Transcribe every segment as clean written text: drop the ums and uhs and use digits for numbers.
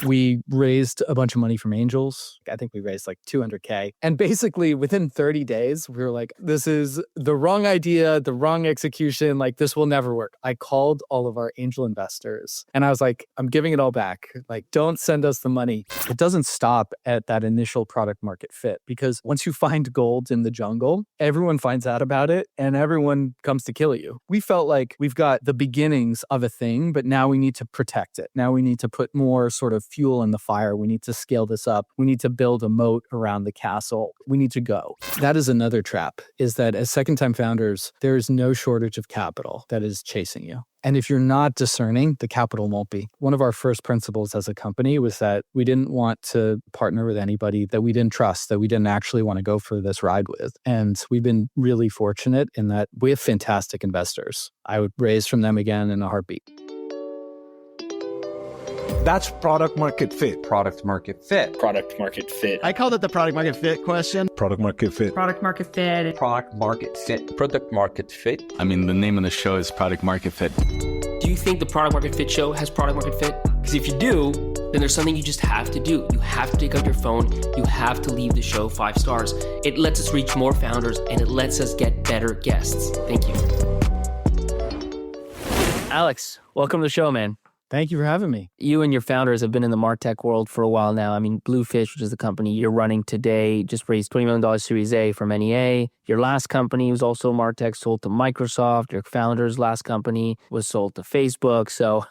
We raised a bunch of money from angels. I think we raised like 200K. And basically within 30 days, we were like, this is the wrong idea, the wrong execution. Like, this will never work. I called all of our angel investors and I was like, I'm giving it all back. Like, don't send us the money. It doesn't stop at that initial product market fit, because once you find gold in the jungle, everyone finds out about it and everyone comes to kill you. We felt like we've got the beginnings of a thing, but now we need to protect it. Now we need to put more sort of fuel in the fire. We need to scale this up. We need to build a moat around the castle. We need to go. That is another trap, is that as second-time founders, there is no shortage of capital that is chasing you. And if you're not discerning, the capital won't be. One of our first principles as a company was that we didn't want to partner with anybody that we didn't trust, that we didn't actually want to go for this ride with. And we've been really fortunate in that we have fantastic investors. I would raise from them again in a heartbeat. That's product market fit. Product market fit. Product market fit. I called it the product market fit question. Product market fit. Product market fit. Product market fit. Product market fit. I mean, the name of the show is Product Market Fit. Do you think the Product Market Fit show has product market fit? Because if you do, then there's something you just have to do. You have to take out your phone. You have to leave the show 5 stars. It lets us reach more founders and it lets us get better guests. Thank you. Alex, welcome to the show, man. Thank you for having me. You and your founders have been in the MarTech world for a while now. I mean, Bluefish, which is the company you're running today, just raised $20 million Series A from NEA. Your last company was also MarTech, sold to Microsoft. Your founder's last company was sold to Facebook. So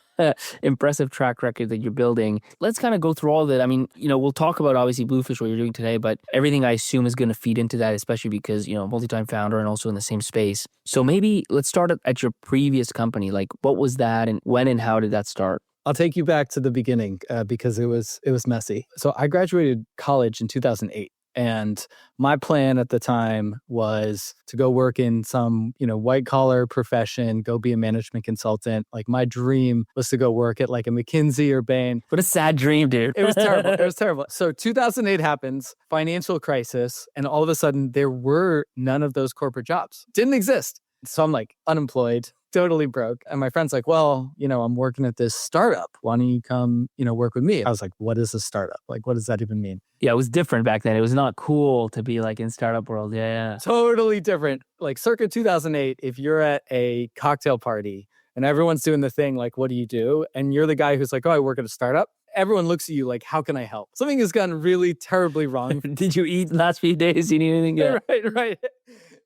impressive track record that you're building. Let's kind of go through all of it. I mean, we'll talk about obviously Bluefish, what you're doing today, but everything I assume is going to feed into that, especially because, multi-time founder and also in the same space. So maybe let's start at your previous company. Like, what was that and when and how did that start? I'll take you back to the beginning because it was messy. So I graduated college in 2008. And my plan at the time was to go work in some, white collar profession, go be a management consultant. Like, my dream was to go work at like a McKinsey or Bain. What a sad dream, dude. It was terrible. It was terrible. So 2008 happens, financial crisis, and all of a sudden there were none of those corporate jobs. Didn't exist. So I'm like unemployed, totally broke. And my friend's like, well, I'm working at this startup. Why don't you come, work with me? I was like, what is a startup? Like, what does that even mean? Yeah, it was different back then. It was not cool to be like in startup world. Yeah. Totally different. Like circa 2008, if you're at a cocktail party and everyone's doing the thing, like, what do you do? And you're the guy who's like, oh, I work at a startup. Everyone looks at you like, how can I help? Something has gone really terribly wrong. Did you eat last few days? You need anything? Yeah. Right.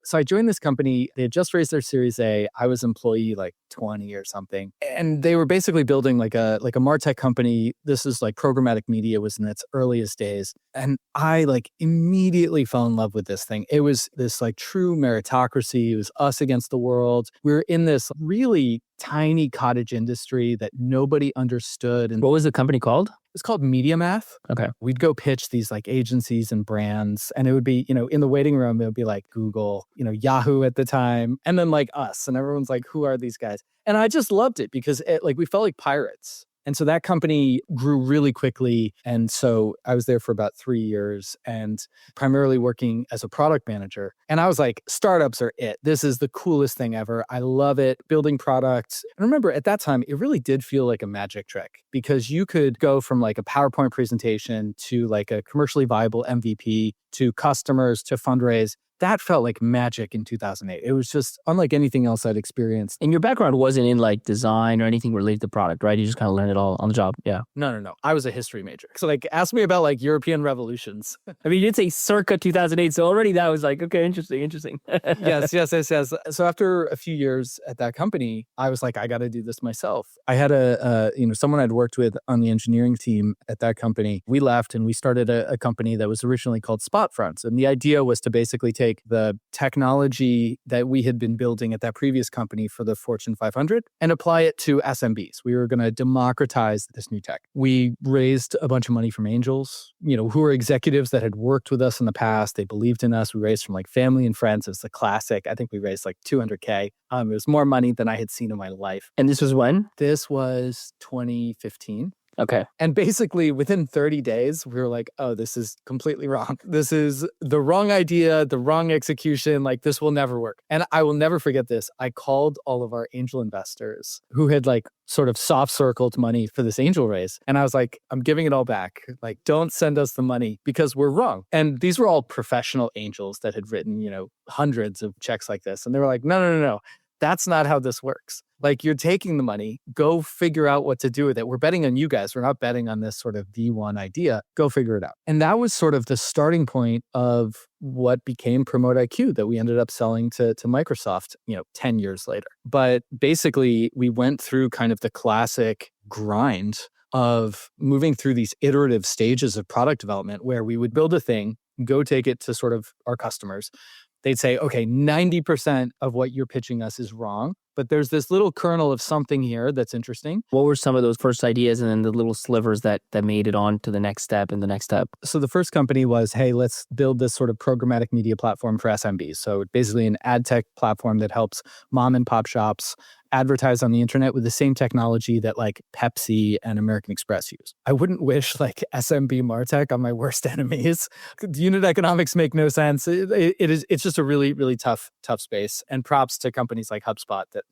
So I joined this company. They had just raised their Series A. I was employee like 20 or something. And they were basically building like a MarTech company. This is like programmatic media was in its earliest days. And I like immediately fell in love with this thing. It was this like true meritocracy. It was us against the world. We were in this really tiny cottage industry that nobody understood. And what was the company called? It's called Media Math. Okay. We'd go pitch these like agencies and brands, and it would be, in the waiting room, it would be like Google, Yahoo at the time, and then like us. And everyone's like, who are these guys? And I just loved it because we felt like pirates. And so that company grew really quickly. And so I was there for about 3 years and primarily working as a product manager. And I was like, startups are it. This is the coolest thing ever. I love it. Building products. And remember, at that time, it really did feel like a magic trick because you could go from like a PowerPoint presentation to like a commercially viable MVP to customers to fundraise. That felt like magic in 2008. It was just unlike anything else I'd experienced. And your background wasn't in like design or anything related to product, right? You just kind of learned it all on the job. Yeah. No. I was a history major. So like, ask me about like European revolutions. I mean, you did say circa 2008. So already that was like, okay, interesting. Yes. So after a few years at that company, I was like, I got to do this myself. I had someone I'd worked with on the engineering team at that company. We left and we started a company that was originally called Spotfronts. And the idea was to basically take the technology that we had been building at that previous company for the Fortune 500 and apply it to SMBs. We were going to democratize this new tech. We raised a bunch of money from angels, who were executives that had worked with us in the past. They believed in us. We raised from like family and friends. It was the classic. I think we raised like 200K. It was more money than I had seen in my life. And this was when? This was 2015. Okay. And basically within 30 days, we were like, oh, this is completely wrong. This is the wrong idea, the wrong execution. Like, this will never work. And I will never forget this. I called all of our angel investors who had like sort of soft circled money for this angel raise. And I was like, I'm giving it all back. Like, don't send us the money because we're wrong. And these were all professional angels that had written, hundreds of checks like this. And they were like, no. That's not how this works. Like, you're taking the money, go figure out what to do with it. We're betting on you guys. We're not betting on this sort of V1 idea. Go figure it out. And that was sort of the starting point of what became Promote IQ that we ended up selling to Microsoft, 10 years later. But basically, we went through kind of the classic grind of moving through these iterative stages of product development where we would build a thing, go take it to sort of our customers. They'd say, okay, 90% of what you're pitching us is wrong, but there's this little kernel of something here that's interesting. What were some of those first ideas and then the little slivers that made it on to the next step and the next step? So the first company was, hey, let's build this sort of programmatic media platform for SMBs. So basically an ad tech platform that helps mom and pop shops advertise on the internet with the same technology that like Pepsi and American Express use. I wouldn't wish like SMB MarTech on my worst enemies. Unit economics make no sense. It's just a really, really tough space. And props to companies like HubSpot that,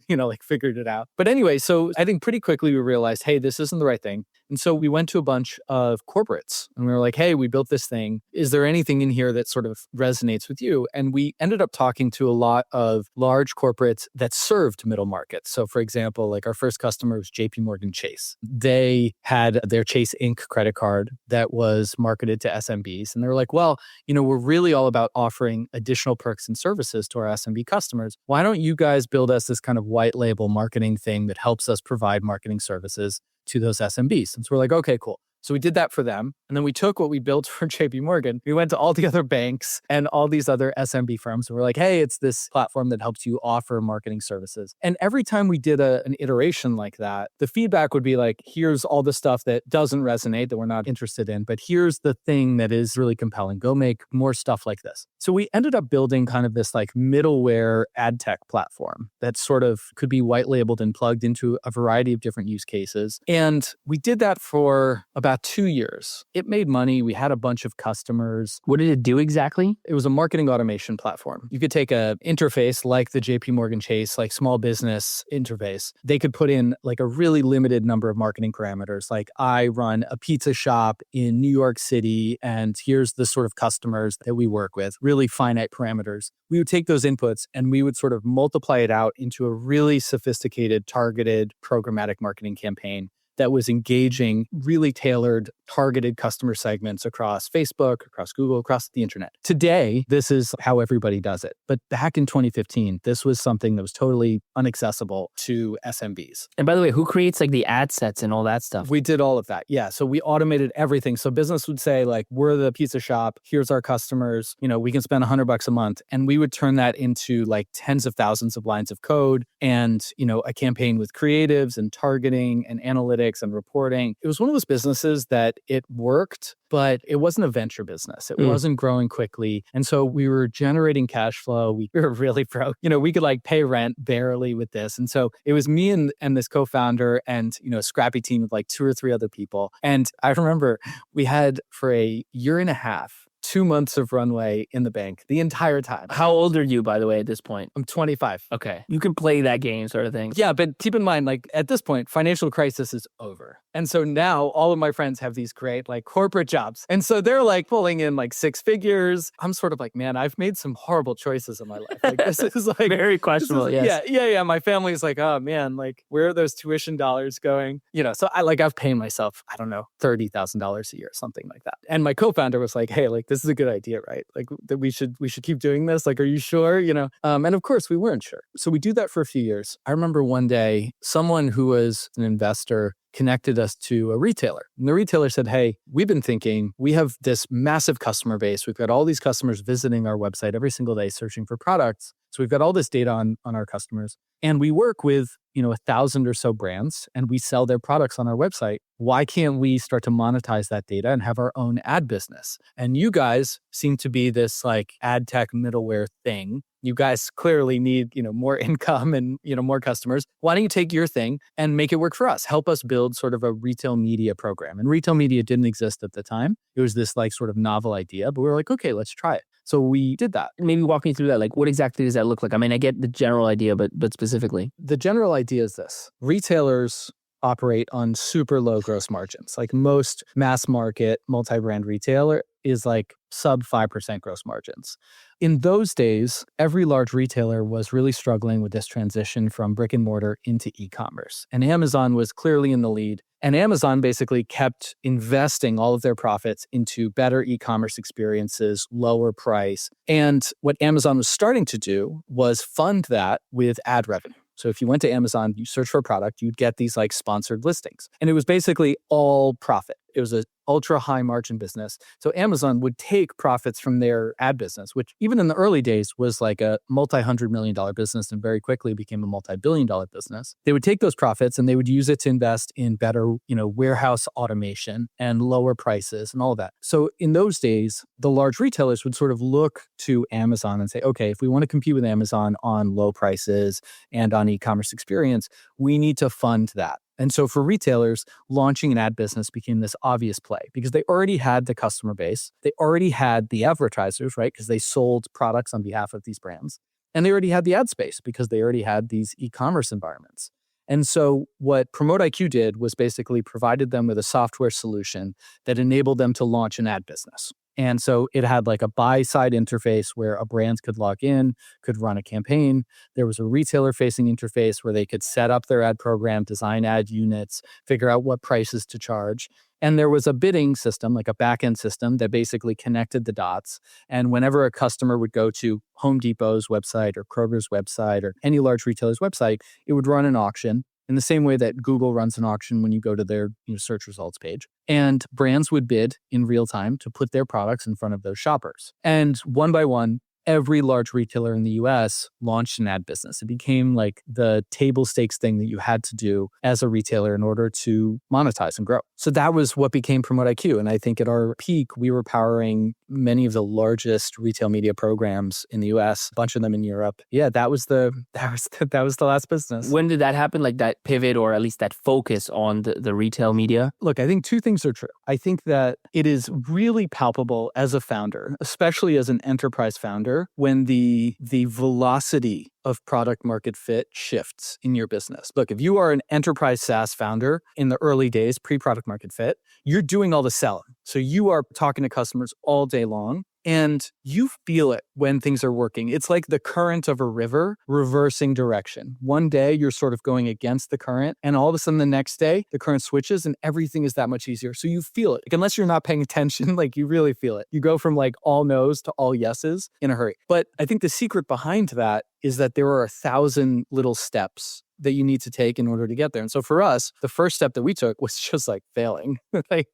figured it out. But anyway, so I think pretty quickly we realized, hey, this isn't the right thing. And so we went to a bunch of corporates and we were like, hey, we built this thing. Is there anything in here that sort of resonates with you? And we ended up talking to a lot of large corporates that served middle markets. So for example, like our first customer was JP Chase. They had their Chase Inc. credit card that was marketed to SMBs. And they were like, well, we're really all about offering additional perks and services to our SMB customers. Why don't you guys build us this kind of white label marketing thing that helps us provide marketing services to those SMBs? And so we're like, okay, cool. So we did that for them. And then we took what we built for JP Morgan. We went to all the other banks and all these other SMB firms. And we're like, hey, it's this platform that helps you offer marketing services. And every time we did an iteration like that, the feedback would be like, here's all the stuff that doesn't resonate, that we're not interested in, but here's the thing that is really compelling. Go make more stuff like this. So we ended up building kind of this like middleware ad tech platform that sort of could be white labeled and plugged into a variety of different use cases. And we did that for about 2 years. It made money. We had a bunch of customers. What did it do exactly? It was a marketing automation platform. You could take a interface like the JP Chase, like small business interface. They could put in like a really limited number of marketing parameters. Like, I run a pizza shop in New York City, and here's the sort of customers that we work with, really finite parameters. We would take those inputs and we would sort of multiply it out into a really sophisticated, targeted programmatic marketing campaign that was engaging really tailored, targeted customer segments across Facebook, across Google, across the internet. Today, this is how everybody does it. But back in 2015, this was something that was totally inaccessible to SMBs. And by the way, who creates like the ad sets and all that stuff? We did all of that. Yeah. So we automated everything. So business would say like, we're the pizza shop. Here's our customers. We can spend $100 a month. And we would turn that into like tens of thousands of lines of code and, a campaign with creatives and targeting and analytics and reporting. It was one of those businesses that it worked, but it wasn't a venture business. It wasn't growing quickly. And so we were generating cash flow. We were really broke. We could like pay rent barely with this. And so it was me and this co-founder and, a scrappy team of like 2 or 3 other people. And I remember we had for a year and a half, 2 months of runway in the bank the entire time. How old are you, by the way, at this point? I'm 25. Okay. You can play that game sort of thing. Yeah, but keep in mind, like at this point, financial crisis is over. And so now all of my friends have these great like corporate jobs. And so they're like pulling in like 6 figures. I'm sort of like, man, I've made some horrible choices in my life. Like this is like very questionable. Yes. Yeah. My family's like, oh man, like where are those tuition dollars going? So I've paid myself, I don't know, $30,000 a year, something like that. And my co-founder was like, hey, like this is a good idea, right? Like that we should keep doing this. Like, are you sure? And of course we weren't sure. So we do that for a few years. I remember one day someone who was an investor connected us to a retailer. And the retailer said, hey, we've been thinking, we have this massive customer base. We've got all these customers visiting our website every single day searching for products. So we've got all this data on our customers. And we work with, 1,000 or so brands and we sell their products on our website. Why can't we start to monetize that data and have our own ad business? And you guys seem to be this like ad tech middleware thing. you guys clearly need, more income and, more customers. Why don't you take your thing and make it work for us? Help us build sort of a retail media program. And retail media didn't exist at the time. It was this like sort of novel idea, but we were like, okay, let's try it. So we did that. Maybe walk me through that. Like, what exactly does that look like? I mean, I get the general idea, but specifically. The general idea is this. Retailers operate on super low gross margins. Like most mass market multi-brand retailer is like sub 5% gross margins. In those days, every large retailer was really struggling with this transition from brick and mortar into e-commerce. And Amazon was clearly in the lead. And Amazon basically kept investing all of their profits into better e-commerce experiences, lower price. And what Amazon was starting to do was fund that with ad revenue. So if you went to Amazon, you search for a product, you'd get these like sponsored listings. And it was basically all profit. It was an ultra high margin business. So Amazon would take profits from their ad business, which even in the early days was like a multi-$100 million business and very quickly became a multi-billion-dollar business. They would take those profits and they would use it to invest in better, warehouse automation and lower prices and all of that. So in those days, the large retailers would sort of look to Amazon and say, okay, if we want to compete with Amazon on low prices and on e-commerce experience, we need to fund that. And so for retailers, launching an ad business became this obvious play because they already had the customer base. They already had the advertisers, right? Because they sold products on behalf of these brands. And they already had the ad space because they already had these e-commerce environments. And so what PromoteIQ did was basically provided them with a software solution that enabled them to launch an ad business. And so it had like a buy-side interface where a brand could log in, could run a campaign. There was a retailer-facing interface where they could set up their ad program, design ad units, figure out what prices to charge. And there was a bidding system, like a back-end system that basically connected the dots. And whenever a customer would go to Home Depot's website or Kroger's website or any large retailer's website, it would run an auction in the same way that Google runs an auction when you go to their search results page. And brands would bid in real time to put their products in front of those shoppers. And one by one, every large retailer in the US launched an ad business. It became like the table stakes thing that you had to do as a retailer in order to monetize and grow. So that was what became PromoteIQ. And I think at our peak, we were powering many of the largest retail media programs in the US, a bunch of them in Europe. Yeah, that was the last business. When did that happen? Like that pivot or at least that focus on the retail media? Look, I think two things are true. I think that it is really palpable as a founder, especially as an enterprise founder, when the velocity of product market fit shifts in your business. Look, if you are an enterprise SaaS founder in the early days, pre-product market fit, you're doing all the selling. So you are talking to customers all day long. And you feel it when things are working. It's like the current of a river reversing direction. One day you're sort of going against the current, and all of a sudden the next day the current switches and everything is that much easier. So you feel it. Like, unless you're not paying attention, like you really feel it. You go from like all no's to all yeses in a hurry. But I think the secret behind that is that there are 1,000 little steps that you need to take in order to get there. And so for us, the first step that we took was just like failing, like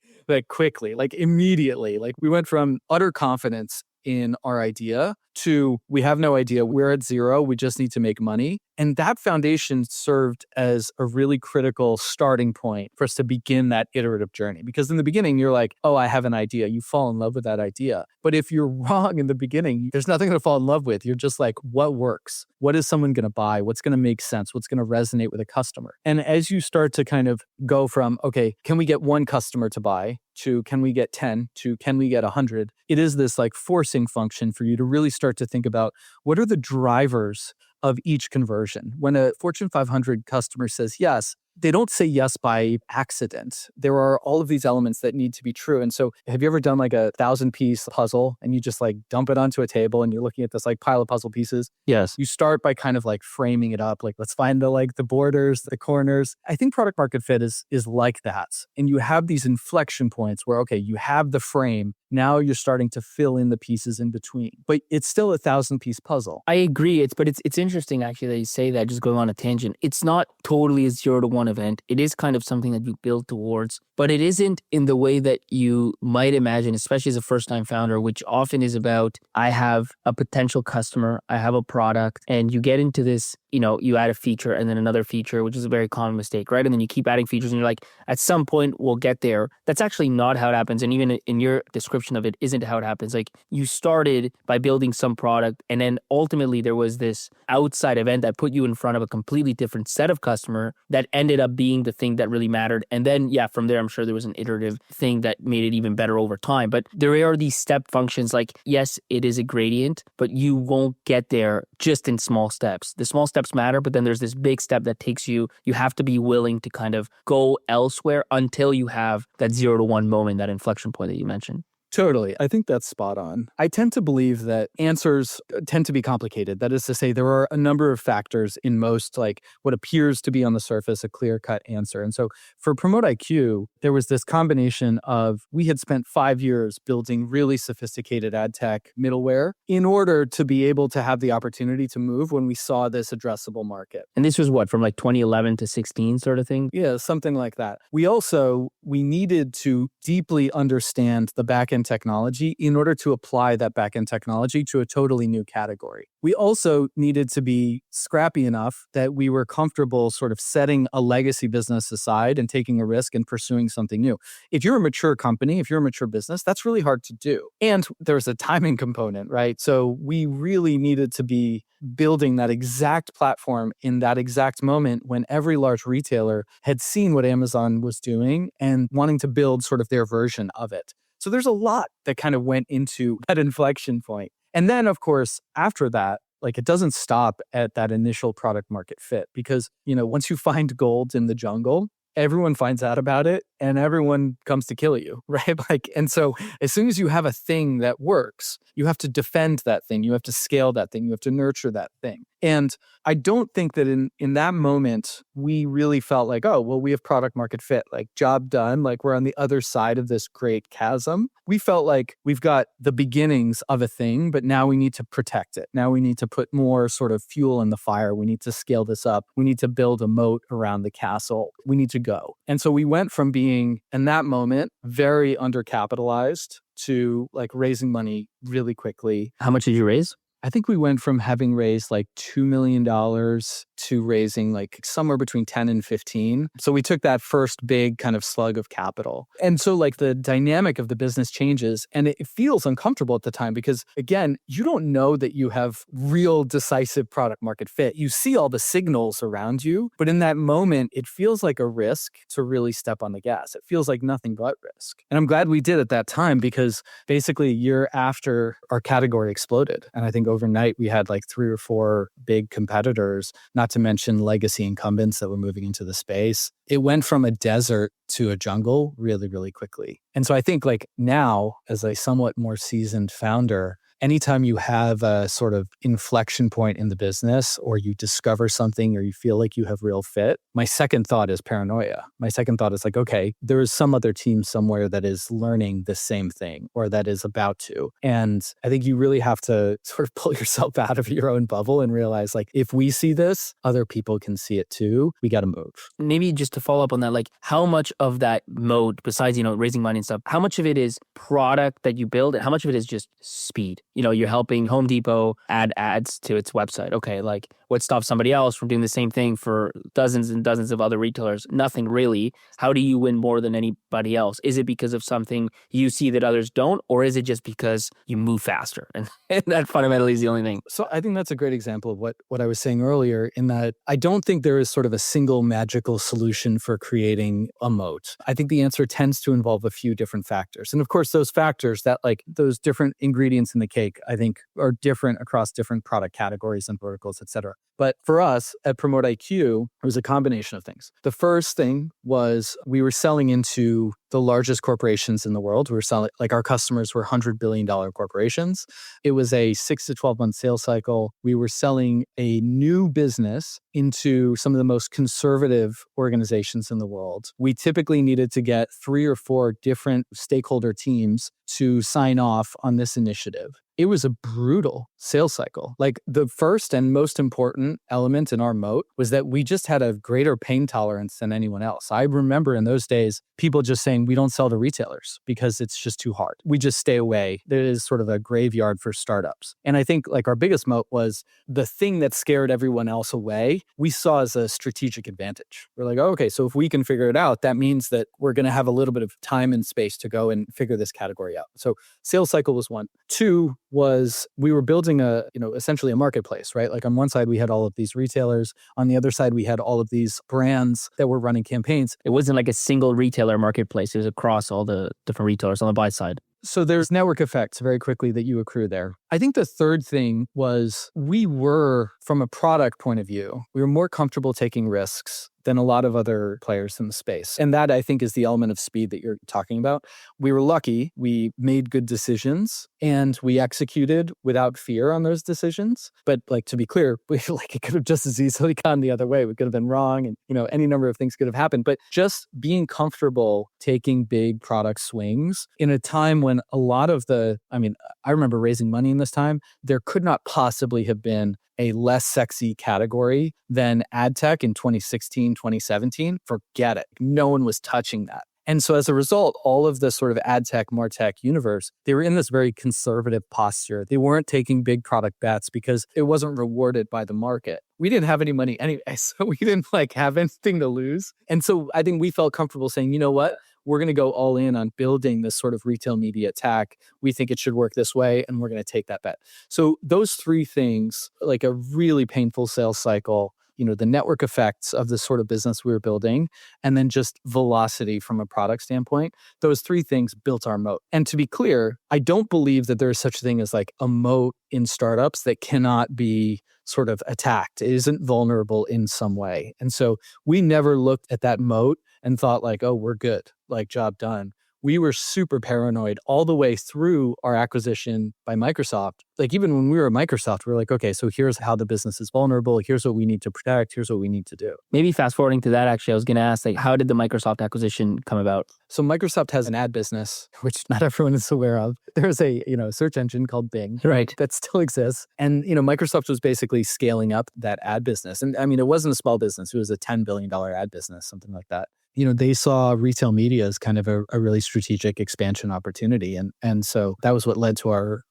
quickly, like immediately. Like we went from utter confidence in our idea to we have no idea, we're at zero, we just need to make money. And that foundation served as a really critical starting point for us to begin that iterative journey. Because in the beginning, you're like, oh, I have an idea. You fall in love with that idea. But if you're wrong in the beginning, there's nothing to fall in love with. You're just like, what works? What is someone going to buy? What's going to make sense? What's going to resonate with a customer? And as you start to kind of go from, okay, can we get one customer to buy, to can we get 10, to can we get 100? It is this like forcing function for you to really start to think about what are the drivers of each conversion. When a Fortune 500 customer says yes, they don't say yes by accident. There are all of these elements that need to be true. And so have you ever done like a 1,000-piece puzzle and you just like dump it onto a table and you're looking at this like pile of puzzle pieces? Yes. You start by kind of like framing it up. Like, let's find the borders, the corners. I think product market fit is like that. And you have these inflection points where, okay, you have the frame. Now you're starting to fill in the pieces in between. But it's still a 1,000-piece puzzle. I agree. It's interesting actually that you say that, just going on a tangent. It's not totally a 0-to-1 event. It is kind of something that you build towards, but it isn't in the way that you might imagine, especially as a first-time founder, which often is about, I have a potential customer, I have a product, and you get into this you add a feature and then another feature, which is a very common mistake, right? And then you keep adding features and you're like, at some point we'll get there. That's actually not how it happens. And even in your description of it isn't how it happens. Like you started by building some product and then ultimately there was this outside event that put you in front of a completely different set of customer that ended up being the thing that really mattered. And then, yeah, from there, I'm sure there was an iterative thing that made it even better over time. But there are these step functions like, yes, it is a gradient, but you won't get there just in small steps. The small steps matter, but then there's this big step that takes you have to be willing to kind of go elsewhere until you have that 0 to 1 moment, that inflection point that you mentioned. Totally. I think that's spot on. I tend to believe that answers tend to be complicated. That is to say, there are a number of factors in most, like what appears to be on the surface, a clear-cut answer. And so for Promote IQ, there was this combination of, we had spent 5 years building really sophisticated ad tech middleware in order to be able to have the opportunity to move when we saw this addressable market. And this was what, from like 2011 to 16 sort of thing? Yeah, something like that. We needed to deeply understand the backend technology in order to apply that backend technology to a totally new category. We also needed to be scrappy enough that we were comfortable sort of setting a legacy business aside and taking a risk and pursuing something new. If you're a mature company, if you're a mature business, that's really hard to do. And there's a timing component, right? So we really needed to be building that exact platform in that exact moment when every large retailer had seen what Amazon was doing and wanting to build sort of their version of it. So there's a lot that kind of went into that inflection point. And then, of course, after that, like it doesn't stop at that initial product market fit because, once you find gold in the jungle, everyone finds out about it and everyone comes to kill you, right? And so as soon as you have a thing that works, you have to defend that thing. You have to scale that thing. You have to nurture that thing. And I don't think that in that moment, we really felt like, oh, well, we have product market fit, like job done, like we're on the other side of this great chasm. We felt like we've got the beginnings of a thing, but now we need to protect it. Now we need to put more sort of fuel in the fire. We need to scale this up. We need to build a moat around the castle. We need to go. And so we went from being, in that moment, very undercapitalized to like raising money really quickly. How much did you raise? I think we went from having raised like $2 million to raising like somewhere between 10 and 15. So we took that first big kind of slug of capital. And so like the dynamic of the business changes and it feels uncomfortable at the time because again, you don't know that you have real decisive product market fit. You see all the signals around you, but in that moment, it feels like a risk to really step on the gas. It feels like nothing but risk. And I'm glad we did at that time because basically a year after our category exploded. And I think overnight we had like 3 or 4 big competitors, not to mention legacy incumbents that were moving into the space. It went from a desert to a jungle really, really quickly. And so I think like now, as a somewhat more seasoned founder, anytime you have a sort of inflection point in the business or you discover something or you feel like you have real fit, my second thought is paranoia. My second thought is like, okay, there is some other team somewhere that is learning the same thing or that is about to. And I think you really have to sort of pull yourself out of your own bubble and realize like, if we see this, other people can see it too. We got to move. Maybe just to follow up on that, like how much of that mode, besides, raising money and stuff, how much of it is product that you build and how much of it is just speed? You're helping Home Depot add ads to its website. Okay, like what stops somebody else from doing the same thing for dozens and dozens of other retailers? Nothing really. How do you win more than anybody else? Is it because of something you see that others don't, or is it just because you move faster? And that fundamentally is the only thing. So I think that's a great example of what I was saying earlier in that I don't think there is sort of a single magical solution for creating a moat. I think the answer tends to involve a few different factors. And of course, those factors that like those different ingredients in the cake, I think are different across different product categories and verticals, et cetera. But for us at Promote IQ, it was a combination of things. The first thing was we were selling into the largest corporations in the world. We were selling, like our customers were $100 billion corporations. It was a 6 to 12 month sales cycle. We were selling a new business into some of the most conservative organizations in the world. We typically needed to get 3 or 4 different stakeholder teams to sign off on this initiative. it was a brutal sales cycle. Like the first and most important element in our moat was that we just had a greater pain tolerance than anyone else. I remember in those days, people just saying, we don't sell to retailers because it's just too hard. We just stay away. There is sort of a graveyard for startups. And I think like our biggest moat was the thing that scared everyone else away, we saw as a strategic advantage. We're like, oh, okay, so if we can figure it out, that means that we're going to have a little bit of time and space to go and figure this category out. So sales cycle was one. Two was we were building essentially a marketplace, right? Like on one side, we had all of these retailers. On the other side, we had all of these brands that were running campaigns. It wasn't like a single retailer marketplace. It was across all the different retailers on the buy side. So there's network effects very quickly that you accrue there. I think the third thing was we were, from a product point of view, we were more comfortable taking risks than a lot of other players in the space. And that, I think, is the element of speed that you're talking about. We were lucky. We made good decisions and we executed without fear on those decisions. But like, to be clear, it could have just as easily gone the other way. We could have been wrong and, any number of things could have happened. But just being comfortable taking big product swings in a time when a lot of I remember raising money in this time, there could not possibly have been a less sexy category than ad tech in 2016, 2017. Forget it. No one was touching that. And so as a result, all of the sort of ad tech, martech universe, they were in this very conservative posture. They weren't taking big product bets because it wasn't rewarded by the market. We didn't have any money anyway, so we didn't have anything to lose. And so I think we felt comfortable saying, you know what? We're going to go all in on building this sort of retail media tech. We think it should work this way, and we're going to take that bet. So those three things, like a really painful sales cycle, the network effects of the sort of business we were building, and then just velocity from a product standpoint, those three things built our moat. And to be clear, I don't believe that there's such a thing as like a moat in startups that cannot be sort of attacked. It isn't vulnerable in some way. And so we never looked at that moat and thought like, oh, we're good, like job done. We were super paranoid all the way through our acquisition by Microsoft. Like even when we were at Microsoft, we were like, okay, so here's how the business is vulnerable. Here's what we need to protect. Here's what we need to do. Maybe fast forwarding to that, actually, I was going to ask, like, how did the Microsoft acquisition come about? So Microsoft has an ad business, which not everyone is aware of. There's a search engine called Bing, right, that still exists. And Microsoft was basically scaling up that ad business. And I mean, it wasn't a small business. It was a $10 billion ad business, something like that. They saw retail media as kind of a really strategic expansion opportunity. And so that was what led to our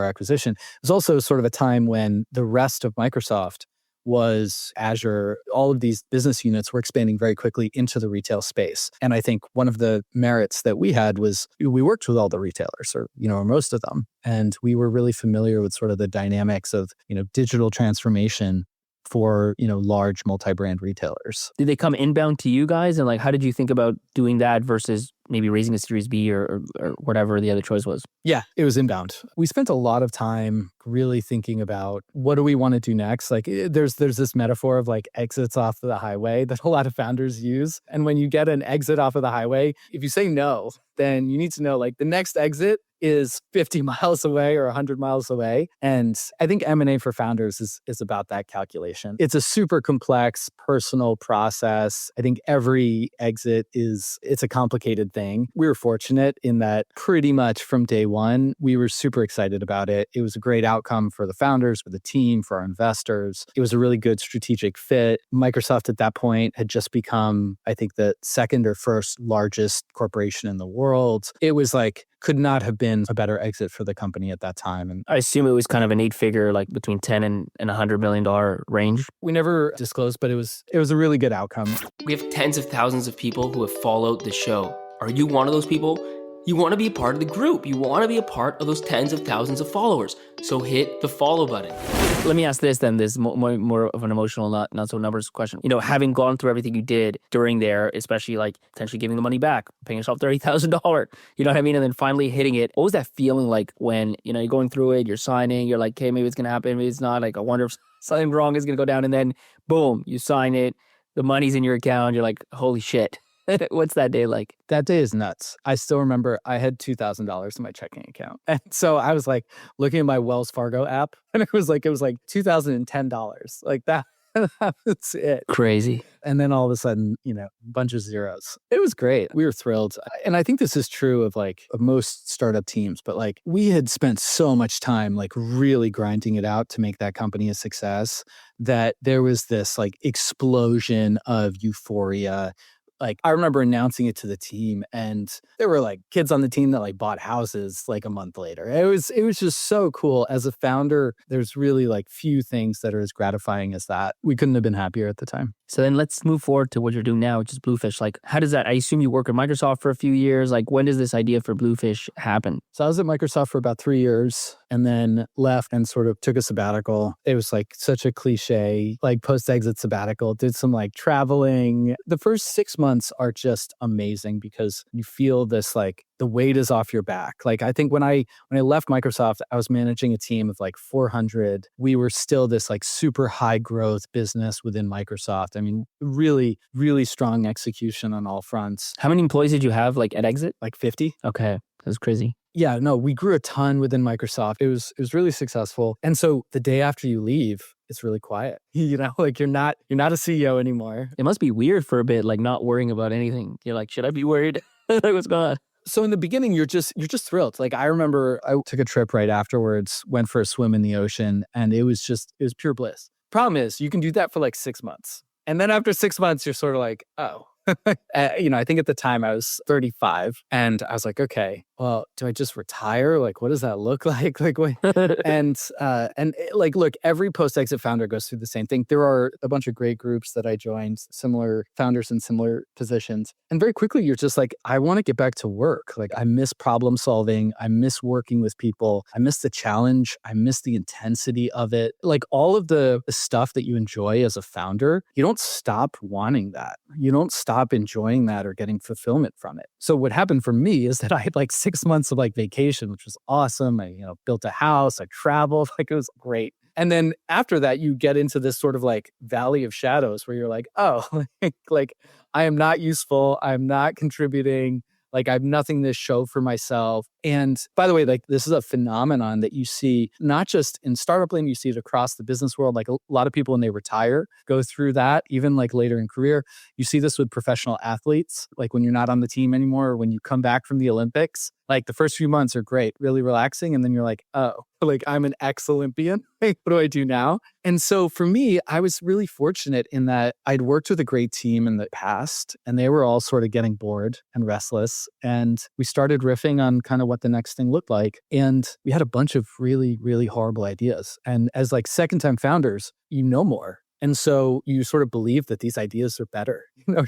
acquisition. It was also sort of a time when the rest of Microsoft was Azure. All of these business units were expanding very quickly into the retail space. And I think one of the merits that we had was we worked with all the retailers or most of them. And we were really familiar with sort of the dynamics of, digital transformation for, large multi-brand retailers. Did they come inbound to you guys? And like, how did you think about doing that versus maybe raising a Series B or whatever the other choice was? Yeah, it was inbound. We spent a lot of time really thinking about what do we want to do next? Like there's this metaphor of like exits off of the highway that a lot of founders use. And when you get an exit off of the highway, if you say no, then you need to know like the next exit is 50 miles away or 100 miles away. And I think M&A for founders is about that calculation. It's a super complex personal process. I think every exit it's a complicated thing. We were fortunate in that pretty much from day one, we were super excited about it. It was a great outcome for the founders, for the team, for our investors. It was a really good strategic fit. Microsoft at that point had just become, I think, the second or first largest corporation in the world. It was like, could not have been a better exit for the company at that time. And I assume it was kind of an 8-figure, like between 10 and $100 million range. We never disclosed, but it was a really good outcome. We have tens of thousands of people who have followed the show. Are you one of those people? You want to be a part of the group. You want to be a part of those tens of thousands of followers. So hit the follow button. Let me ask this then. This is more of an emotional, not so numbers question. Having gone through everything you did during there, especially like potentially giving the money back, paying yourself $30,000, you know what I mean? And then finally hitting it. What was that feeling like when, you're going through it, you're signing, you're like, okay, maybe it's going to happen, maybe it's not. Like, I wonder if something wrong is going to go down. And then boom, you sign it, the money's in your account. You're like, holy shit. What's that day like? That day is nuts. I still remember I had $2,000 in my checking account. And so I was like looking at my Wells Fargo app and it was like $2,010. Like that That's it. Crazy. And then all of a sudden, a bunch of zeros. It was great. We were thrilled. And I think this is true of of most startup teams, but we had spent so much time really grinding it out to make that company a success that there was this explosion of euphoria. I remember announcing it to the team, and there were kids on the team that bought houses a month later. It was just so cool. As a founder, there's really few things that are as gratifying as that. We couldn't have been happier at the time. So then let's move forward to what you're doing now, which is Bluefish. How does that, I assume you work at Microsoft for a few years. When does this idea for Bluefish happen? So I was at Microsoft for about 3 years and then left and sort of took a sabbatical. It was such a cliche, post-exit sabbatical, did some traveling. The first 6 months are just amazing because you feel this the weight is off your back. I think when I left Microsoft, I was managing a team of 400. We were still this super high growth business within Microsoft. I mean, really, really strong execution on all fronts. How many employees did you have at exit? 50. Okay. That's crazy. Yeah, no, we grew a ton within Microsoft. It was really successful. And so the day after you leave, it's really quiet. You're not a CEO anymore. It must be weird for a bit, not worrying about anything. You're should I be worried? What's going on? So in the beginning, you're just thrilled. I remember I took a trip right afterwards, went for a swim in the ocean, and it was pure bliss. Problem is, you can do that for 6 months. And then after 6 months, you're sort of oh. I think at the time I was 35 and I was okay, well, do I just retire? What does that look like? What? Look, every post-exit founder goes through the same thing. There are a bunch of great groups that I joined, similar founders in similar positions. And very quickly, you're just I want to get back to work. I miss problem solving. I miss working with people. I miss the challenge. I miss the intensity of it. All of the stuff that you enjoy as a founder, you don't stop wanting that. You don't stop enjoying that or getting fulfillment from it. So what happened for me is that I had 6 months of vacation, which was awesome. I, built a house, I traveled, it was great. And then after that, you get into this sort of valley of shadows where you're oh, I am not useful. I'm not contributing. I have nothing to show for myself. And by the way, this is a phenomenon that you see not just in startup land, you see it across the business world. A lot of people when they retire go through that, even later in career. You see this with professional athletes, when you're not on the team anymore, or when you come back from the Olympics. The first few months are great, really relaxing. And then you're oh, I'm an ex-Olympian. What do I do now? And so for me, I was really fortunate in that I'd worked with a great team in the past and they were all sort of getting bored and restless. And we started riffing on kind of what the next thing looked like. And we had a bunch of really, really horrible ideas. And as second-time founders, you know more. And so you sort of believe that these ideas are better.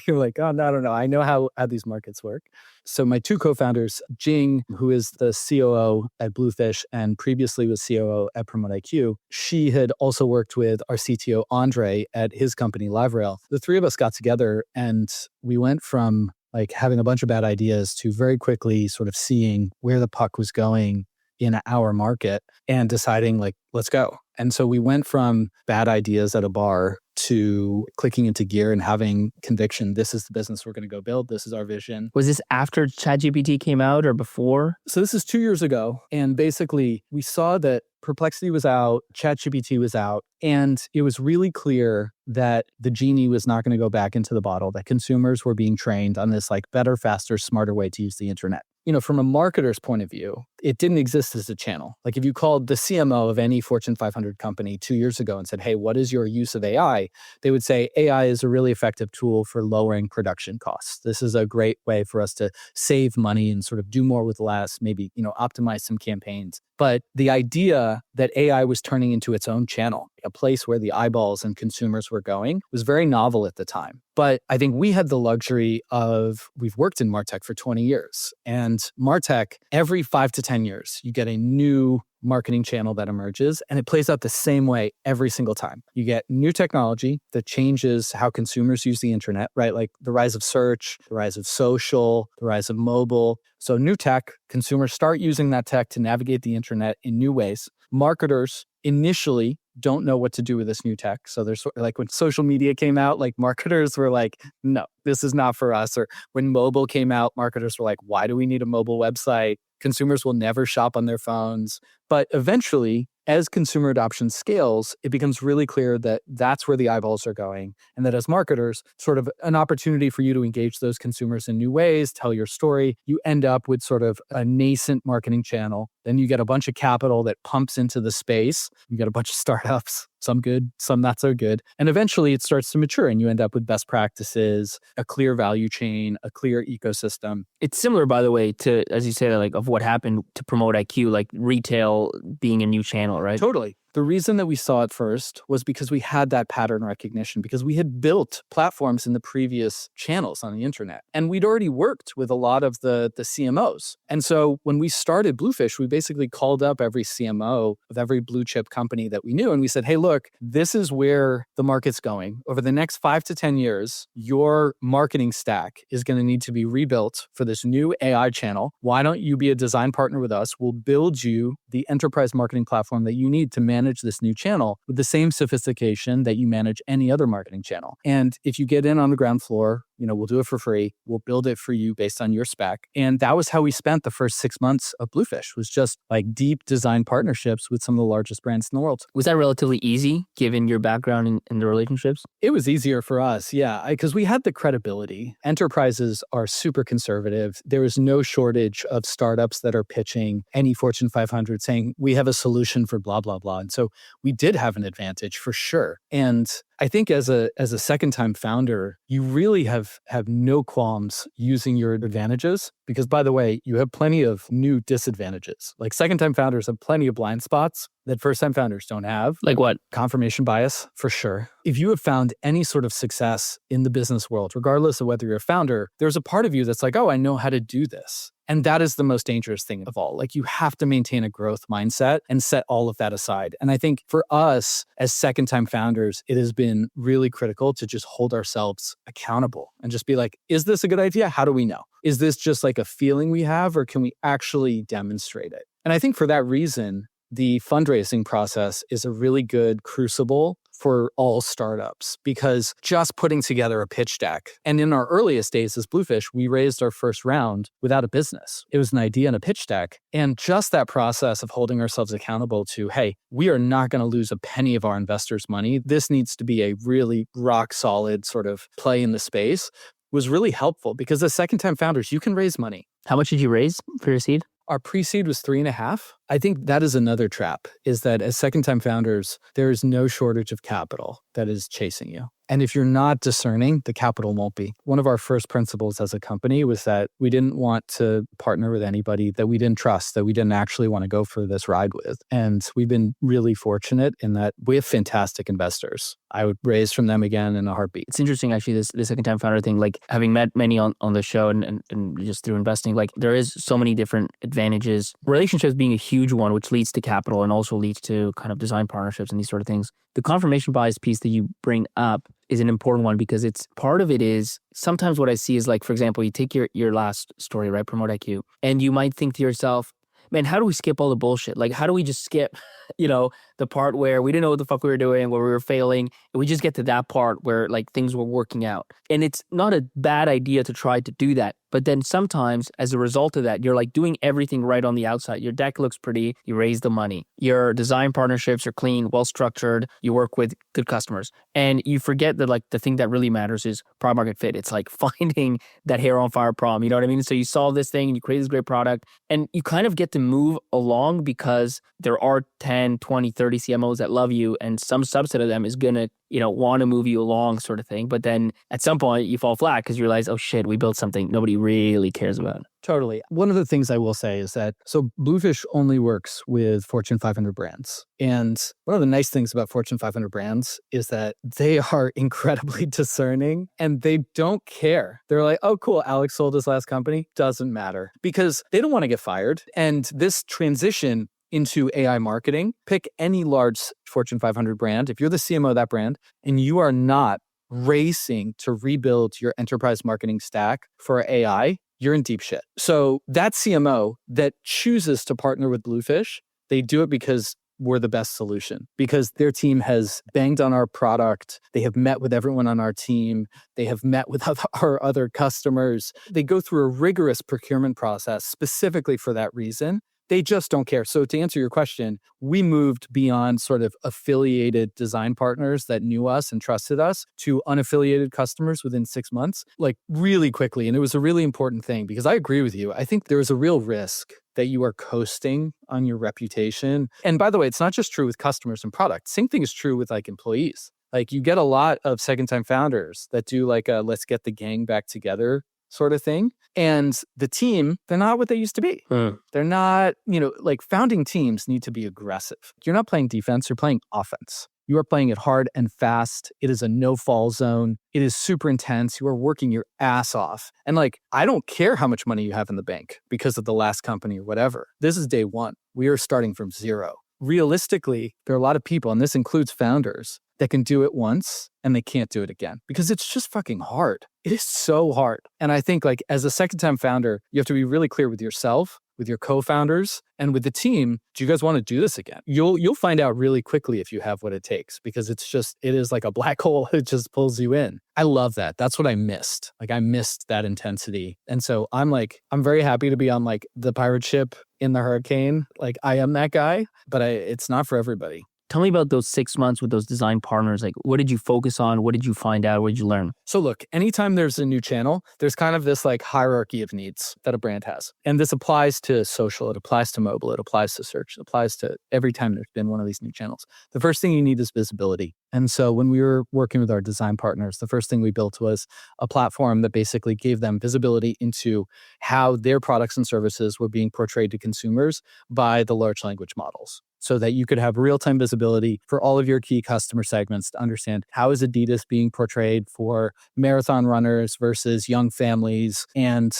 You're oh, no. I know how these markets work. So my two co-founders, Jing, who is the COO at Bluefish and previously was COO at Promote IQ, she had also worked with our CTO, Andre, at his company, LiveRail. The three of us got together and we went from having a bunch of bad ideas to very quickly sort of seeing where the puck was going in our market and deciding let's go. And so we went from bad ideas at a bar to clicking into gear and having conviction. This is the business we're going to go build. This is our vision. Was this after ChatGPT came out or before? So this is 2 years ago. And basically we saw that Perplexity was out, ChatGPT was out, and it was really clear that the genie was not going to go back into the bottle, that consumers were being trained on this better, faster, smarter way to use the internet. From a marketer's point of view, it didn't exist as a channel. If you called the CMO of any Fortune 500 company 2 years ago and said, hey, what is your use of AI? They would say AI is a really effective tool for lowering production costs. This is a great way for us to save money and sort of do more with less, maybe, optimize some campaigns. But the idea that AI was turning into its own channel, a place where the eyeballs and consumers were going, was very novel at the time. But I think we had the luxury of, we've worked in MarTech for 20 years. And MarTech, every 5 to 10 years, you get a new marketing channel that emerges, and it plays out the same way every single time. You get new technology that changes how consumers use the internet, right? The rise of search, the rise of social, the rise of mobile. So new tech, consumers start using that tech to navigate the internet in new ways. Marketers initially don't know what to do with this new tech. So there's when social media came out, marketers were no, this is not for us. Or when mobile came out, marketers were why do we need a mobile website? Consumers will never shop on their phones. But eventually, as consumer adoption scales, it becomes really clear that that's where the eyeballs are going. And that as marketers, sort of an opportunity for you to engage those consumers in new ways, tell your story, you end up with sort of a nascent marketing channel. Then you get a bunch of capital that pumps into the space. You get a bunch of startups, some good, some not so good. And eventually it starts to mature and you end up with best practices, a clear value chain, a clear ecosystem. It's similar, by the way, to, as you say, like of what happened to Promote IQ, like retail being a new channel, right? Totally. The reason that we saw it first was because we had that pattern recognition, because we had built platforms in the previous channels on the internet. And we'd already worked with a lot of the CMOs. And so when we started Bluefish, we basically called up every CMO of every blue chip company that we knew. And we said, hey, look, this is where the market's going. Over the next 5 to 10 years, your marketing stack is going to need to be rebuilt for this new AI channel. Why don't you be a design partner with us? We'll build you the enterprise marketing platform that you need to manage this new channel with the same sophistication that you manage any other marketing channel. And if you get in on the ground floor, we'll do it for free. We'll build it for you based on your spec. And that was how we spent the first 6 months of Bluefish, was just like deep design partnerships with some of the largest brands in the world. Was that relatively easy given your background in the relationships? It was easier for us, yeah, because we had the credibility. Enterprises are super conservative. There is no shortage of startups that are pitching any Fortune 500 saying, we have a solution for blah, blah, blah. And so we did have an advantage for sure. And I think as a second-time founder, you really have no qualms using your advantages because, by the way, you have plenty of new disadvantages. Like second-time founders have plenty of blind spots that first-time founders don't have. Like what? Confirmation bias, for sure. If you have found any sort of success in the business world, regardless of whether you're a founder, there's a part of you that's like, oh, I know how to do this. And that is the most dangerous thing of all. Like you have to maintain a growth mindset and set all of that aside. And I think for us as second-time founders, it has been really critical to just hold ourselves accountable and just be like, is this a good idea? How do we know? Is this just like a feeling we have or can we actually demonstrate it? And I think for that reason, the fundraising process is a really good crucible for all startups because just putting together a pitch deck, and in our earliest days as Bluefish, we raised our first round without a business. It was an idea and a pitch deck. And just that process of holding ourselves accountable to, hey, we are not going to lose a penny of our investors' money. This needs to be a really rock solid sort of play in the space was really helpful because as second-time founders, you can raise money. How much did you raise for your seed? Our pre-seed was 3.5. I think that is another trap, is that as second-time founders, there is no shortage of capital that is chasing you. And if you're not discerning, the capital won't be. One of our first principles as a company was that we didn't want to partner with anybody that we didn't trust, that we didn't actually want to go for this ride with. And we've been really fortunate in that we have fantastic investors. I would raise from them again in a heartbeat. It's interesting, actually, this second-time founder thing, like having met many on the show and just through investing, like there is so many different advantages. Relationships being a huge one, which leads to capital and also leads to kind of design partnerships and these sort of things. The confirmation bias piece that you bring up is an important one because it's part of it is sometimes what I see is like, for example, you take your last story, right? Promote IQ, and you might think to yourself, man, how do we skip all the bullshit? Like, how do we just skip, the part where we didn't know what the fuck we were doing, where we were failing, and we just get to that part where like things were working out. And it's not a bad idea to try to do that. But then sometimes as a result of that, you're like doing everything right on the outside. Your deck looks pretty, you raise the money. Your design partnerships are clean, well-structured, you work with good customers. And you forget that like the thing that really matters is product market fit. It's like finding that hair on fire problem, you know what I mean? So you solve this thing and you create this great product and you kind of get to move along because there are 10, 20, 30 CMOs that love you and some subset of them is going to want to move you along sort of thing. But then at some point you fall flat because you realize, oh shit, we built something nobody really cares about. Totally. One of the things I will say is that, so Bluefish only works with Fortune 500 brands. And one of the nice things about Fortune 500 brands is that they are incredibly discerning and they don't care. They're like, oh, cool, Alex sold his last company. Doesn't matter because they don't want to get fired. And this transition into AI marketing, pick any large Fortune 500 brand. If you're the CMO of that brand and you are not racing to rebuild your enterprise marketing stack for AI, you're in deep shit. So that CMO that chooses to partner with Bluefish, they do it because we're the best solution, because their team has banged on our product. They have met with everyone on our team. They have met with our other customers. They go through a rigorous procurement process specifically for that reason, They just don't care. So to answer your question, we moved beyond sort of affiliated design partners that knew us and trusted us to unaffiliated customers within 6 months, like really quickly. And it was a really important thing because I agree with you. I think there's a real risk that you are coasting on your reputation. And by the way, it's not just true with customers and products. Same thing is true with like employees. Like you get a lot of second-time founders that do like a let's get the gang back together sort of thing. And the team, they're not what they used to be. They're not, like founding teams need to be aggressive. You're not playing defense, you're playing offense. You are playing it hard and fast. It is a no-fall zone. It is super intense. You are working your ass off. And like, I don't care how much money you have in the bank because of the last company or whatever. This is day one. We are starting from zero. Realistically, there are a lot of people, and this includes founders, that can do it once and they can't do it again because it's just fucking hard. It is so hard. And I think like as a second-time founder, you have to be really clear with yourself, with your co-founders, and with the team. Do you guys want to do this again? You'll find out really quickly if you have what it takes because it is like a black hole. It just pulls you in. I love that. That's what I missed. Like I missed that intensity. And so I'm very happy to be on like the pirate ship in the hurricane. Like I am that guy, but it's not for everybody. Tell me about those 6 months with those design partners. Like, what did you focus on? What did you find out? What did you learn? So look, anytime there's a new channel, there's kind of this like hierarchy of needs that a brand has. And this applies to social, it applies to mobile, it applies to search, it applies to every time there's been one of these new channels. The first thing you need is visibility. And so when we were working with our design partners, the first thing we built was a platform that basically gave them visibility into how their products and services were being portrayed to consumers by the large language models, so that you could have real-time visibility for all of your key customer segments to understand how is Adidas being portrayed for marathon runners versus young families. And,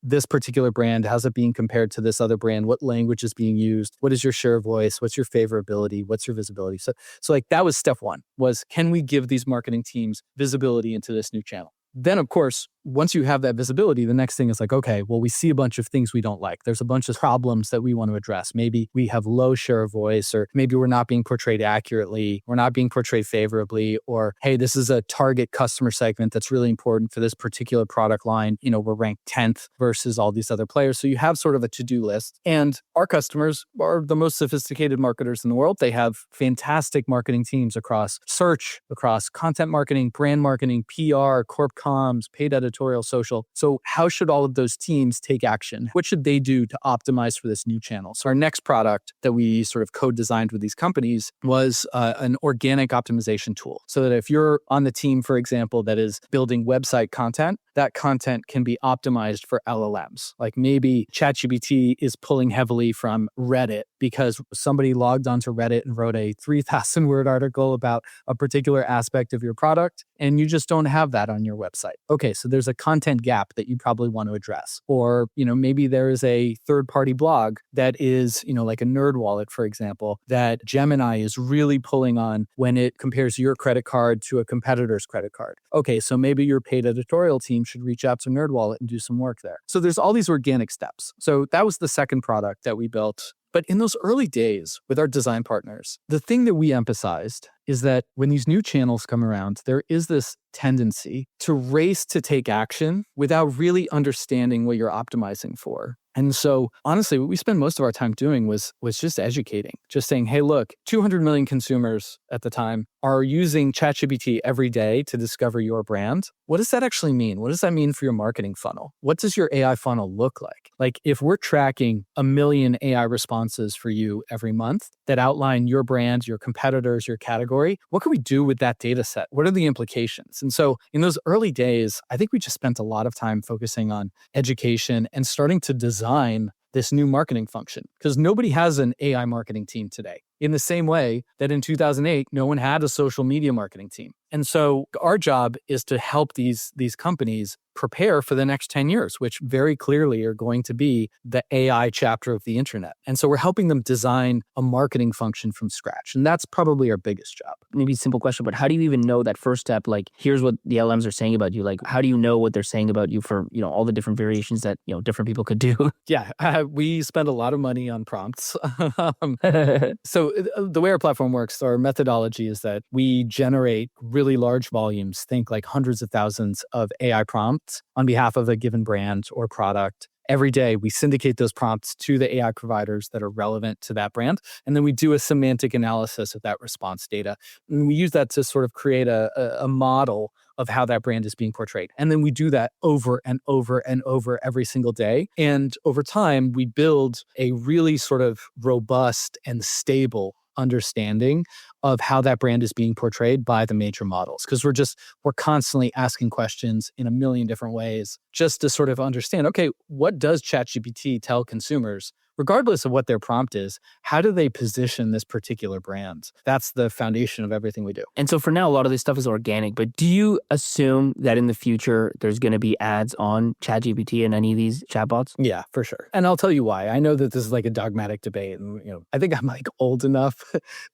this particular brand, how's it being compared to this other brand? What language is being used? What is your share of voice? What's your favorability? What's your visibility? So like that was step one, was can we give these marketing teams visibility into this new channel? Then, of course, once you have that visibility, the next thing is like, okay, well, we see a bunch of things we don't like. There's a bunch of problems that we want to address. Maybe we have low share of voice, or maybe we're not being portrayed accurately. We're not being portrayed favorably, or, hey, this is a target customer segment that's really important for this particular product line. We're ranked 10th versus all these other players. So you have sort of a to-do list. And our customers are the most sophisticated marketers in the world. They have fantastic marketing teams across search, across content marketing, brand marketing, PR, corp comms, paid editorial, social. So how should all of those teams take action? What should they do to optimize for this new channel? So our next product that we sort of co-designed with these companies was an organic optimization tool. So that if you're on the team, for example, that is building website content, that content can be optimized for LLMs. Like maybe ChatGPT is pulling heavily from Reddit because somebody logged onto Reddit and wrote a 3,000 word article about a particular aspect of your product, and you just don't have that on your website. Okay, so there's a content gap that you probably want to address. Or, maybe there is a third-party blog that is, like a NerdWallet, for example, that Gemini is really pulling on when it compares your credit card to a competitor's credit card. Okay, so maybe your paid editorial team should reach out to NerdWallet and do some work there. So there's all these organic steps. So that was the second product that we built. But in those early days with our design partners, the thing that we emphasized is that when these new channels come around, there is this tendency to race to take action without really understanding what you're optimizing for. And so honestly, what we spent most of our time doing was just educating, just saying, hey, look, 200 million consumers at the time are using ChatGPT every day to discover your brand. What does that actually mean? What does that mean for your marketing funnel? What does your AI funnel look like? Like if we're tracking 1 million AI responses for you every month that outline your brand, your competitors, your category, what can we do with that data set? What are the implications? And so in those early days, I think we just spent a lot of time focusing on education and starting to design this new marketing function, because nobody has an AI marketing team today. In the same way that in 2008, no one had a social media marketing team. And so our job is to help these companies prepare for the next 10 years, which very clearly are going to be the AI chapter of the internet. And so we're helping them design a marketing function from scratch. And that's probably our biggest job. Maybe a simple question, but how do you even know that first step? Like, here's what the LMs are saying about you. Like, how do you know what they're saying about you for, all the different variations that, different people could do? Yeah, we spend a lot of money on prompts. So the way our platform works, our methodology is that we generate really large volumes, think like hundreds of thousands of AI prompts on behalf of a given brand or product. every day we syndicate those prompts to the AI providers that are relevant to that brand. And then we do a semantic analysis of that response data. And we use that to sort of create a model of how that brand is being portrayed. And then we do that over and over and over every single day. And over time, we build a really sort of robust and stable understanding of how that brand is being portrayed by the major models. Because we're constantly asking questions in a million different ways just to sort of understand, okay, what does ChatGPT tell consumers? Regardless of what their prompt is, how do they position this particular brand? That's the foundation of everything we do. And so for now, a lot of this stuff is organic, but do you assume that in the future, there's going to be ads on ChatGPT and any of these chatbots? Yeah, for sure. And I'll tell you why. I know that this is like a dogmatic debate. And, I think I'm like old enough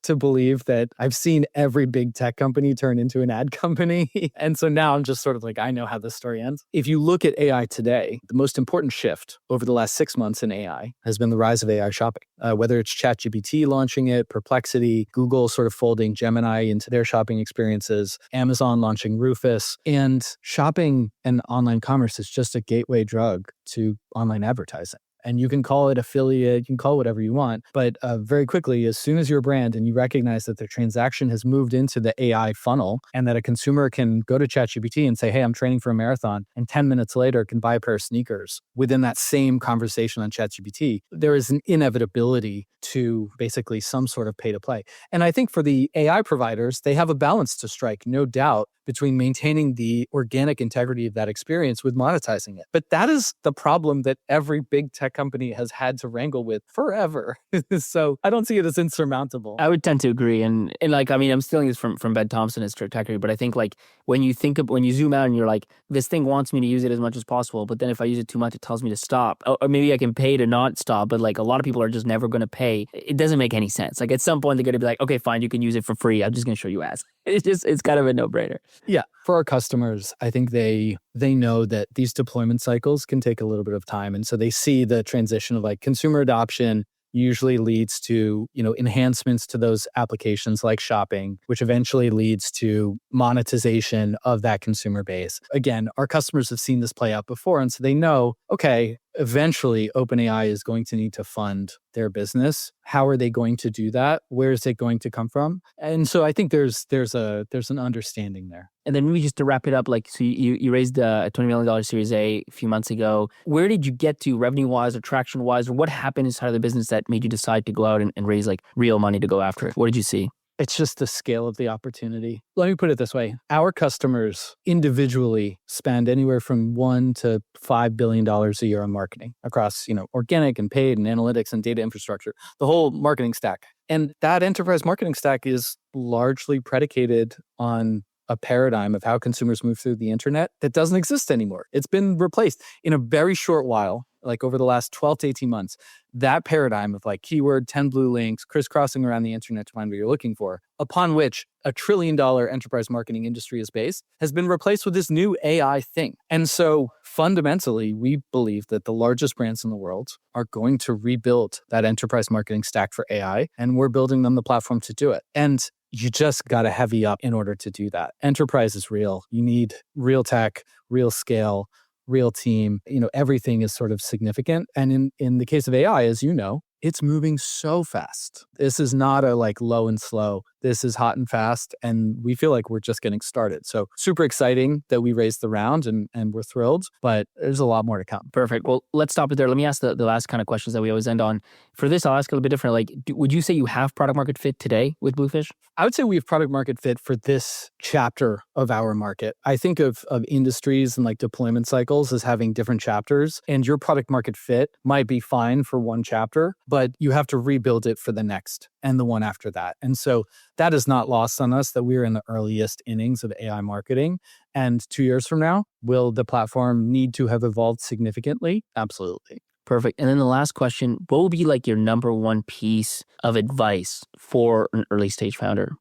to believe that I've seen every big tech company turn into an ad company. And so now I'm just sort of like, I know how this story ends. If you look at AI today, the most important shift over the last 6 months in AI has been the rise of AI shopping, whether it's ChatGPT launching it, Perplexity, Google sort of folding Gemini into their shopping experiences, Amazon launching Rufus. And shopping and online commerce is just a gateway drug to online advertising. And you can call it affiliate, you can call it whatever you want. But very quickly, as soon as you're a brand and you recognize that the transaction has moved into the AI funnel and that a consumer can go to ChatGPT and say, hey, I'm training for a marathon, and 10 minutes later can buy a pair of sneakers within that same conversation on ChatGPT, there is an inevitability to basically some sort of pay to play. And I think for the AI providers, they have a balance to strike, no doubt, between maintaining the organic integrity of that experience with monetizing it. But that is the problem that every big tech company has had to wrangle with forever. So I don't see it as insurmountable. I would tend to agree. And like, I mean, I'm stealing this from Ben Thompson at Stratechery, but I think like when you zoom out and you're like, this thing wants me to use it as much as possible, but then if I use it too much, it tells me to stop. Or maybe I can pay to not stop, but like a lot of people are just never going to pay. It doesn't make any sense. Like at some point they're going to be like, okay, fine, you can use it for free. I'm just going to show you ads. It's kind of a no-brainer. Yeah. For our customers, I think they know that these deployment cycles can take a little bit of time. And so they see the transition of like consumer adoption usually leads to, enhancements to those applications like shopping, which eventually leads to monetization of that consumer base. Again, our customers have seen this play out before. And so they know, okay, eventually OpenAI is going to need to fund their business. How are they going to do that? Where is it going to come from? And so I think there's an understanding there. And then maybe just to wrap it up, like, so you raised a $20 million Series A few months ago. Where did you get to revenue-wise or traction-wise, or what happened inside of the business that made you decide to go out and raise like real money to go after it? What did you see? It's just the scale of the opportunity. Let me put it this way. Our customers individually spend anywhere from $1 to $5 billion a year on marketing across, organic and paid and analytics and data infrastructure, the whole marketing stack. And that enterprise marketing stack is largely predicated on a paradigm of how consumers move through the internet that doesn't exist anymore. It's been replaced in a very short while, like over the last 12 to 18 months. That paradigm of like keyword, 10 blue links, crisscrossing around the internet to find what you're looking for, upon which a $1 trillion enterprise marketing industry is based, has been replaced with this new AI thing. And so fundamentally, we believe that the largest brands in the world are going to rebuild that enterprise marketing stack for AI, and we're building them the platform to do it. And you just got to heavy up in order to do that. Enterprise is real. You need real tech, real scale, real team. Everything is sort of significant. And in the case of AI, as you know, it's moving so fast. This is not a like low and slow. This is hot and fast. And we feel like we're just getting started. So super exciting that we raised the round and we're thrilled, but there's a lot more to come. Perfect. Well, let's stop it there. Let me ask the last kind of questions that we always end on. For this, I'll ask a little bit different. Like, would you say you have product market fit today with Bluefish? I would say we have product market fit for this chapter of our market. I think of industries and like deployment cycles as having different chapters, and your product market fit might be fine for one chapter, but you have to rebuild it for the next and the one after that. And so that is not lost on us that we're in the earliest innings of AI marketing. And 2 years from now, will the platform need to have evolved significantly? Absolutely. Perfect. And then the last question, what will be like your number one piece of advice for an early stage founder?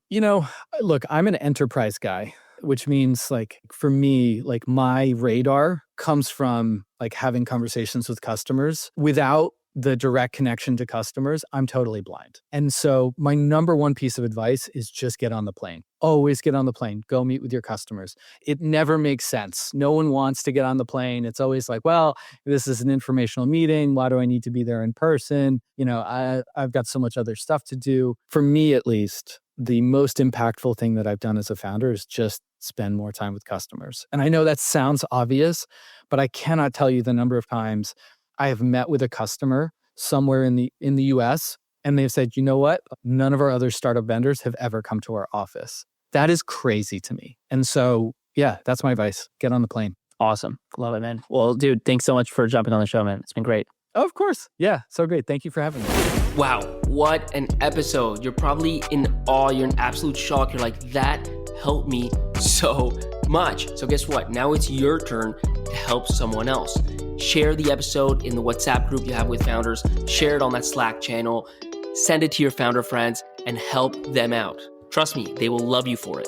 Look, I'm an enterprise guy, which means like for me, like my radar comes from like having conversations with customers without the direct connection to customers, I'm totally blind. And so my number one piece of advice is just get on the plane. Always get on the plane. Go meet with your customers. It never makes sense. No one wants to get on the plane. It's always like, well, this is an informational meeting. Why do I need to be there in person? I've got so much other stuff to do. For me, at least, the most impactful thing that I've done as a founder is just spend more time with customers. And I know that sounds obvious, but I cannot tell you the number of times I have met with a customer somewhere in the US and they've said, you know what? None of our other startup vendors have ever come to our office. That is crazy to me. And so, yeah, that's my advice. Get on the plane. Awesome. Love it, man. Well, dude, thanks so much for jumping on the show, man. It's been great. Oh, of course. Yeah, so great. Thank you for having me. Wow, what an episode. You're probably in awe. You're in absolute shock. You're like, that helped me so much. So guess what? Now it's your turn to help someone else. Share the episode in the WhatsApp group you have with founders. Share it on that Slack channel. Send it to your founder friends and help them out. Trust me, they will love you for it.